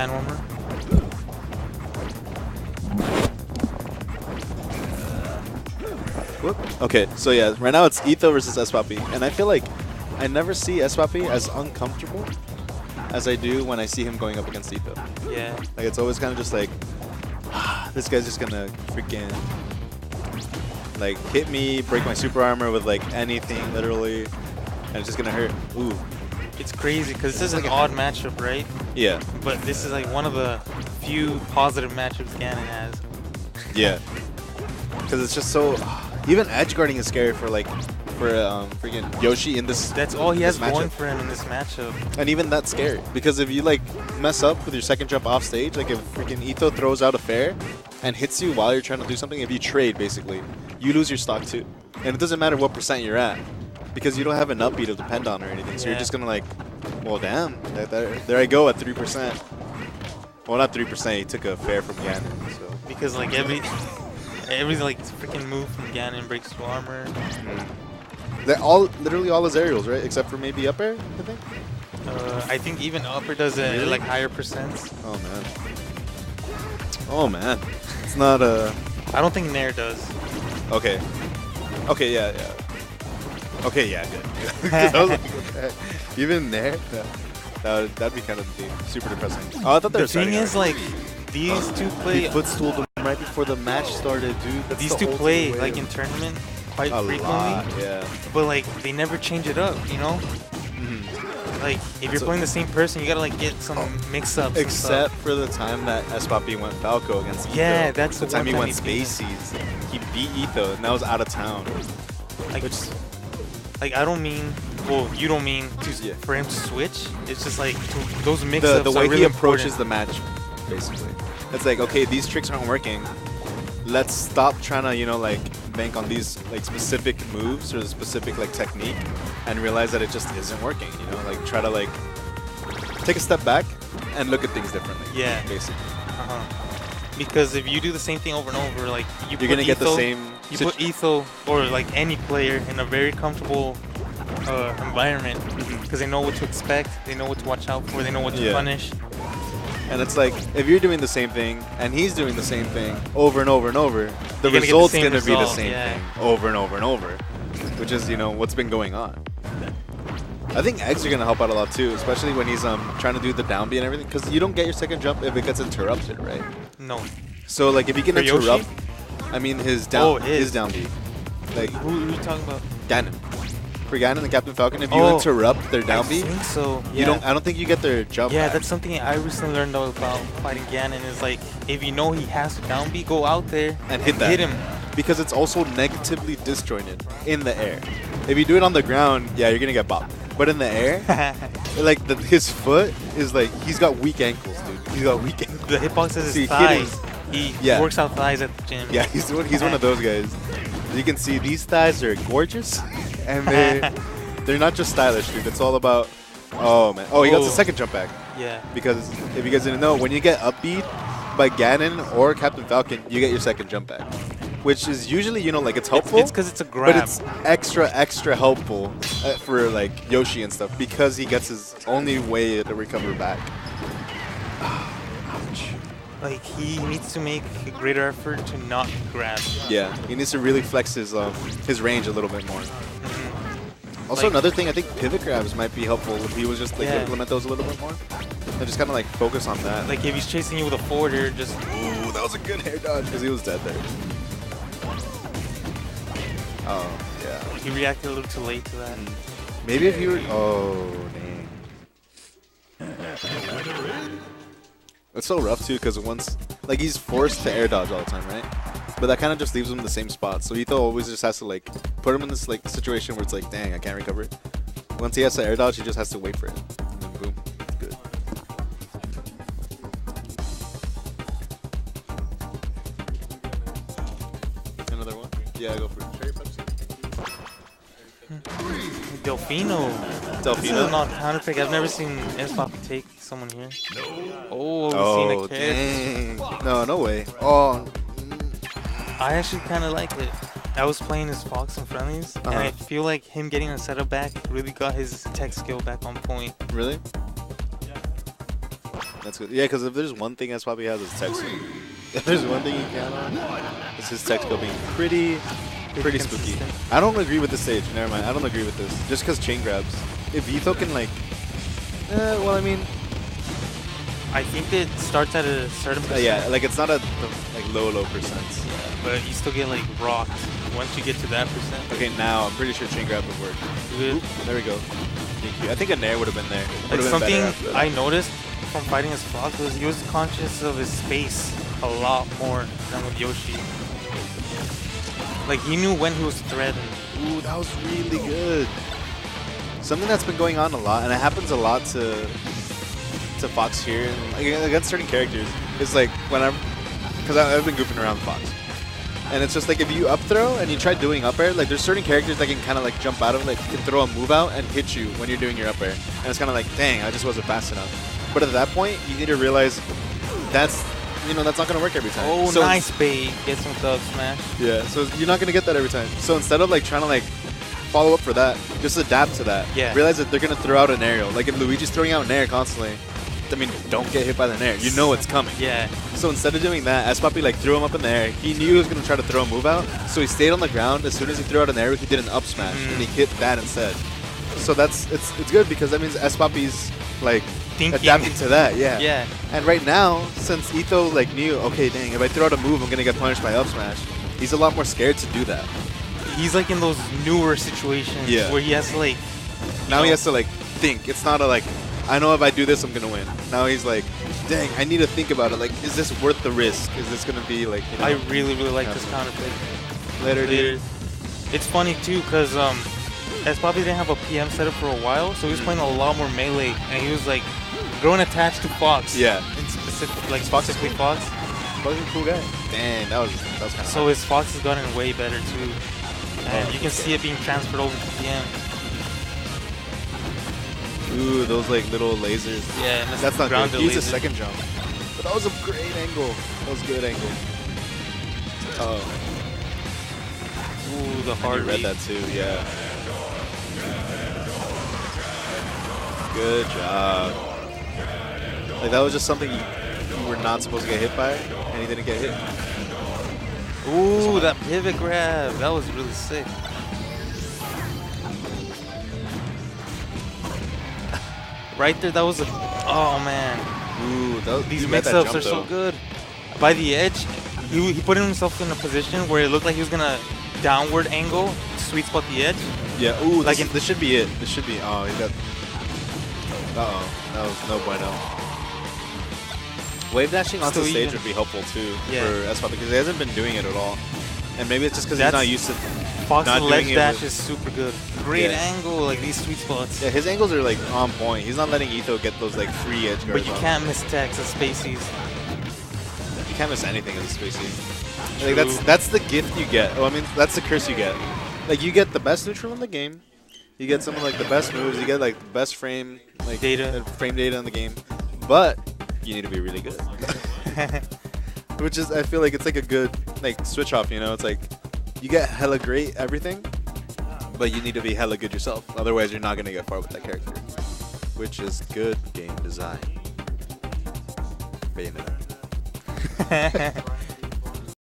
Hand warmer. Whoop. Okay, so yeah, right now it's Etho versus sPAPI, and I feel like I never see sPAPI as uncomfortable as I do when I see him going up against Etho. Yeah. Like it's always kind of just like, this guy's just gonna freaking like hit me, break my super armor with like anything, literally, and it's just gonna hurt. Ooh. It's crazy because this is an odd matchup, right? Yeah. But this is like one of the few positive matchups Ganon has. Yeah. Because it's just so. Even edge guarding is scary for like freaking Yoshi in this. That's all he has matchup. going for him in this matchup. And even that's scary because if you like mess up with your second jump off stage, like if freaking Etho throws out a fair and hits you while you're trying to do something, if you trade basically, you lose your stock too. And it doesn't matter what percent you're at because you don't have an upbeat to depend on or anything. So you're just gonna like, well, damn, there I go at 3%. Well, not 3%. He took a fair from Ganon. So because like every like freaking move from Ganon breaks through armor. They're literally all his aerials, right? Except for maybe up air, I think. I think even upper does it Really? like higher percents. Oh man. Oh man. It's not a. I don't think Nair does. Okay. Okay. Yeah. Yeah. Okay. Yeah. Good. I was like, what the heck? Even there. Yeah. That'd be kind of super depressing. Oh, I thought they The were starting thing is, already. like, these two play. He footstooled them right before the match started, dude. That's These the two ultimate play way like to- in tournament quite a frequently. lot, yeah. But like they never change it up, you know. Like if you're playing the same person, you gotta like get some mix-ups. Except for the time that sPAPI went Falco against Etho. Yeah, that's the the time one he time went he beat him. Spacies. He beat Etho, and that was out of town. Like, Which, like I don't mean, well, you don't mean to, Yeah. for him to switch. It's just like those mix-ups the way are really he approaches important. the match, basically. It's like, okay, these tricks aren't working. Let's stop trying to, you know, like bank on these like specific moves or the specific like technique, and realize that it just isn't working. You know, like try to like take a step back and look at things differently. Yeah. basically. Because if you do the same thing over and over, like You're gonna get the same. You put Etho or like any player in a very comfortable environment because they know what to expect, they know what to watch out for, they know what to punish. And it's like, if you're doing the same thing and he's doing the same thing over and over and over, the You're gonna get the result's same going to be the result, same yeah. thing over and over and over, which is, you know, what's been going on. I think eggs are going to help out a lot too, especially when he's trying to do the down B and everything, because you don't get your second jump if it gets interrupted, right? No. So, like, if he can For interrupt, Yoshi? I mean, his down, his. his down B. Like, Who are you talking about? Ganon. For Ganon and Captain Falcon, if you Oh, interrupt their down B, I think so. you don't. I don't think you get their jump Yeah, back. that's something I recently learned about fighting Ganon is like, if you know he has to down B, go out there and hit that. hit him. Because it's also negatively disjointed in the air. If you do it on the ground, yeah, you're gonna get bopped. But in the air, like his foot is like, he's got weak ankles, dude. He's got weak ankles. The hitbox is See, his thighs. He Yeah. works out thighs at the gym. Yeah, he's one of those guys. You can see these thighs are gorgeous, and they're not just stylish, dude. It's all about. Oh man. Oh, he got the second jump back. Yeah. Because if you guys didn't know, when you get upbeat by Ganon or Captain Falcon, you get your second jump back, which is usually, you know, like it's helpful. It's because it's a grab. But it's extra helpful for like Yoshi and stuff because he gets his only way to recover back. Ouch. Like he needs to make a greater effort to not grab. Yeah, he needs to really flex his range a little bit more. Also, Like- another thing, I think pivot grabs might be helpful if he was just like implement those a little bit more and just kind of like focus on that. Like if he's chasing you with a forwarder, just Ooh, that was a good hair dodge because he was dead there. Oh yeah. he reacted a little too late to that. Maybe if you were. Oh dang. It's so rough too because once like he's forced to air dodge all the time, right? But that kind of just leaves him in the same spot. So Etho always just has to like put him in this like situation where it's like, dang, I can't recover it. Once he has to air dodge, he just has to wait for it. And then boom, good. Another one? Yeah, go for it. Cherry Pepsi. Delfino. This is Delfino? not counter pick. I've never seen sPAPI take someone here. Oh, Oh, Cena catch. dang. No, no way. Oh. I actually kind of like it. I was playing as Fox in friendlies, and I feel like him getting a setup back really got his tech skill back on point. Really? That's good. Yeah, because if there's one thing that's probably has is tech skill. If there's one thing you count on, it's his tech skill being pretty spooky. I don't agree with this stage. Never mind. I don't agree with this. Just because chain grabs. If Etho can like, well, I mean, I think it starts at a certain percent. yeah, like it's not a like low percent. But you still get like rocked once you get to that percent. Okay, now I'm pretty sure chain grab would work. Oop, there we go. Thank you. I think a nair would have been there. Like something I noticed from fighting as Fox was he was conscious of his space a lot more than with Yoshi. Like he knew when he was threatened. Ooh, that was really good. Something that's been going on a lot, and it happens a lot to Fox here, and like, against certain characters, is like when because I've been goofing around Fox, and it's just like if you up throw and you try doing up air, like there's certain characters that can kind of like jump out of it, like can throw a move out and hit you when you're doing your up air, and it's kind of like, dang, I just wasn't fast enough. But at that point, you need to realize that's not gonna work every time. Oh, so nice bait. Get some thug smash. Yeah, so you're not gonna get that every time. So instead of like trying to like follow up for that, just adapt to that. Yeah. Realize that they're gonna throw out an aerial. Like if Luigi's throwing out an air constantly, I mean, don't get hit by the nair. You know it's coming. Yeah. So instead of doing that, sPAPI like threw him up in the air. He knew he was gonna try to throw a move out, so he stayed on the ground. As soon as he threw out an air, he did an up smash, and he hit that instead. So it's good because that means sPAPI's like adapting to that. Yeah. Yeah. And right now, since Etho like knew, okay, dang, if I throw out a move, I'm gonna get punished by up smash. He's a lot more scared to do that. He's like in those newer situations where he has to like. Now he has to like think. It's not a like, I know if I do this, I'm gonna win. Now he's like, dang, I need to think about it. Like, is this worth the risk? Is this gonna be like? I really like this counter pick. Later, dude. It's funny too because sPAPI didn't have a PM setup for a while, so he was playing a lot more melee, and he was like growing attached to Fox. Yeah. In specifically Fox. Fox is a cool guy. Dang, that was kind of. So his Fox has gotten way better too, and you can see it being transferred over to PM. Ooh, those like little lasers. Yeah, and that's not good. He's a laser. second jump. But that was a great angle. That was a good angle. Oh. Ooh, the hard read that too, yeah. Good job. Like that was just something you were not supposed to get hit by, and he didn't get hit. Ooh, that pivot grab. That was really sick. Right there, that was a... Oh, man. Ooh, these mix-ups are so good. By the edge, he put himself in a position where it looked like he was going to downward angle, sweet spot the edge. Yeah, ooh, like this should be it. This should be... Oh, he got... Uh-oh. That was no bueno. Wave dashing onto the stage would be helpful, too, for sPAPI, because he hasn't been doing it at all. And maybe it's just because he's not used to Fox's ledge dash is super good. Great angle, like these sweet spots. Yeah, his angles are like on point. He's not letting Etho get those like free edge guards. But you can't miss techs and spacies. You can't miss anything as a spacey. Like that's the gift you get. Oh, I mean, that's the curse you get. Like you get the best neutral in the game. You get some of like the best moves. You get like the best frame data in the game. But you need to be really good. Which is, I feel like it's like a good like switch off, you know? It's like you get hella great everything, but you need to be hella good yourself. Otherwise, you're not going to get far with that character. Which is good game design. Bayonetta.